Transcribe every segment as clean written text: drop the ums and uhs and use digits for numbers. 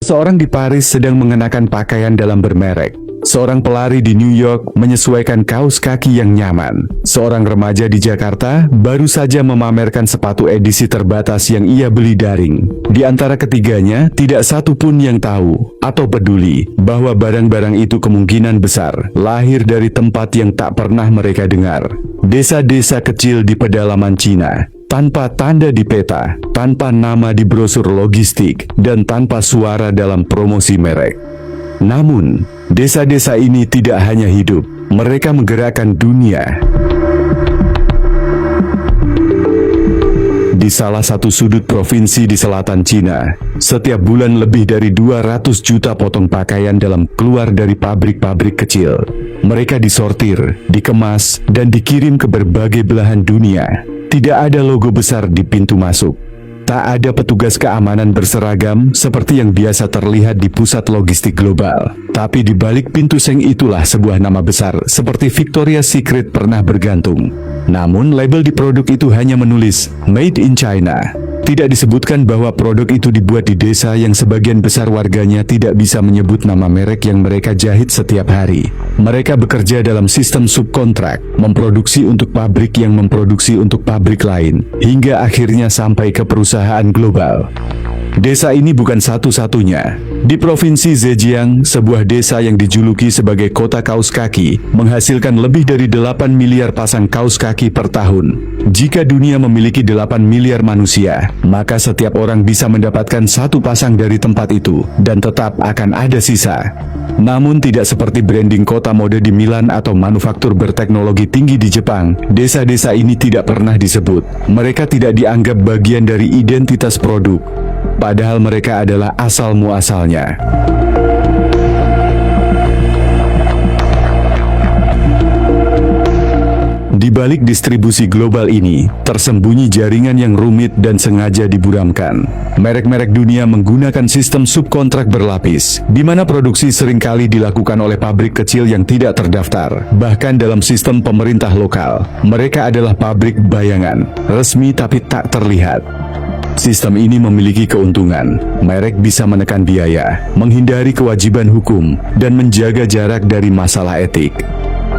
Seorang di Paris sedang mengenakan pakaian dalam bermerek. Seorang pelari di New York menyesuaikan kaos kaki yang nyaman. Seorang remaja di Jakarta baru saja memamerkan sepatu edisi terbatas yang ia beli daring. Di antara ketiganya, tidak satu pun yang tahu atau peduli bahwa barang-barang itu kemungkinan besar lahir dari tempat yang tak pernah mereka dengar. Desa-desa kecil di pedalaman Cina. Tanpa tanda di peta, tanpa nama di brosur logistik, dan tanpa suara dalam promosi merek. Namun, desa-desa ini tidak hanya hidup, mereka menggerakkan dunia. Di salah satu sudut provinsi di selatan Cina, setiap bulan lebih dari 200 juta potong pakaian keluar dari pabrik-pabrik kecil. Mereka disortir, dikemas, dan dikirim ke berbagai belahan dunia. Tidak ada logo besar di pintu masuk. Tak ada petugas keamanan berseragam seperti yang biasa terlihat di pusat logistik global. Tapi di balik pintu seng itulah sebuah nama besar seperti Victoria's Secret pernah bergantung. Namun label di produk itu hanya menulis Made in China. Tidak disebutkan bahwa produk itu dibuat di desa yang sebagian besar warganya tidak bisa menyebut nama merek yang mereka jahit setiap hari. Mereka bekerja dalam sistem subkontrak, memproduksi untuk pabrik yang memproduksi untuk pabrik lain, hingga akhirnya sampai ke perusahaan global. Desa ini bukan satu-satunya. Di Provinsi Zhejiang, sebuah desa yang dijuluki sebagai kota kaos kaki, menghasilkan lebih dari 8 miliar pasang kaos kaki per tahun. Jika dunia memiliki 8 miliar manusia, maka setiap orang bisa mendapatkan satu pasang dari tempat itu, dan tetap akan ada sisa. Namun tidak seperti branding kota mode di Milan atau manufaktur berteknologi tinggi di Jepang, desa-desa ini tidak pernah disebut. Mereka tidak dianggap bagian dari identitas produk. Padahal mereka adalah asal muasalnya. Di balik distribusi global ini, tersembunyi jaringan yang rumit dan sengaja diburamkan. Merek-merek dunia menggunakan sistem subkontrak berlapis, di mana produksi seringkali dilakukan oleh pabrik kecil yang tidak terdaftar. Bahkan dalam sistem pemerintah lokal, mereka adalah pabrik bayangan, resmi tapi tak terlihat. Sistem ini memiliki keuntungan. Merek bisa menekan biaya, menghindari kewajiban hukum, dan menjaga jarak dari masalah etik.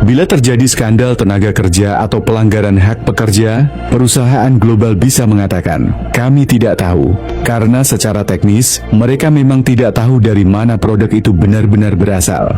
Bila terjadi skandal tenaga kerja atau pelanggaran hak pekerja, perusahaan global bisa mengatakan, "Kami tidak tahu," karena secara teknis, mereka memang tidak tahu dari mana produk itu benar-benar berasal.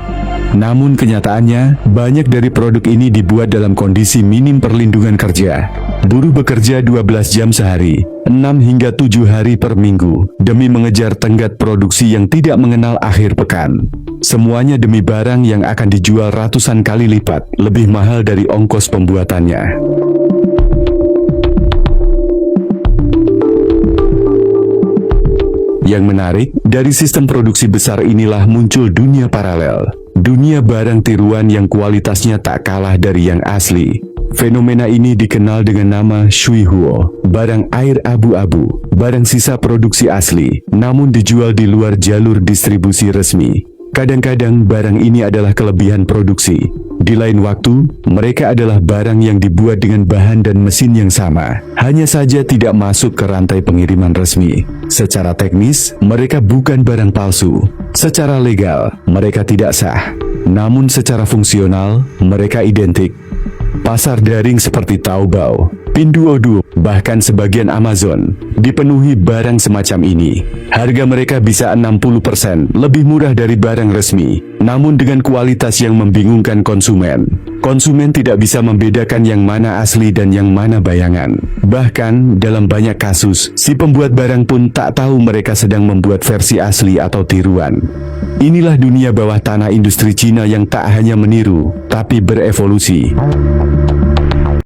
Namun kenyataannya, banyak dari produk ini dibuat dalam kondisi minim perlindungan kerja. Buruh bekerja 12 jam sehari, 6 hingga 7 hari per minggu, demi mengejar tenggat produksi yang tidak mengenal akhir pekan. Semuanya demi barang yang akan dijual ratusan kali lipat, lebih mahal dari ongkos pembuatannya. Yang menarik, dari sistem produksi besar inilah muncul dunia paralel. Dunia barang tiruan yang kualitasnya tak kalah dari yang asli. Fenomena ini dikenal dengan nama Shuihuo, barang air abu-abu, barang sisa produksi asli, namun dijual di luar jalur distribusi resmi. Kadang-kadang barang ini adalah kelebihan produksi. Di lain waktu, mereka adalah barang yang dibuat dengan bahan dan mesin yang sama, hanya saja tidak masuk ke rantai pengiriman resmi. Secara teknis, mereka bukan barang palsu. Secara legal, mereka tidak sah. Namun secara fungsional, mereka identik. Pasar daring seperti Taobao, Pinduoduo, bahkan sebagian Amazon, dipenuhi barang semacam ini. Harga mereka bisa 60% lebih murah dari barang resmi, namun dengan kualitas yang membingungkan konsumen. Konsumen tidak bisa membedakan yang mana asli dan yang mana bayangan. Bahkan, dalam banyak kasus, si pembuat barang pun tak tahu mereka sedang membuat versi asli atau tiruan. Inilah dunia bawah tanah industri Cina yang tak hanya meniru, tapi berevolusi.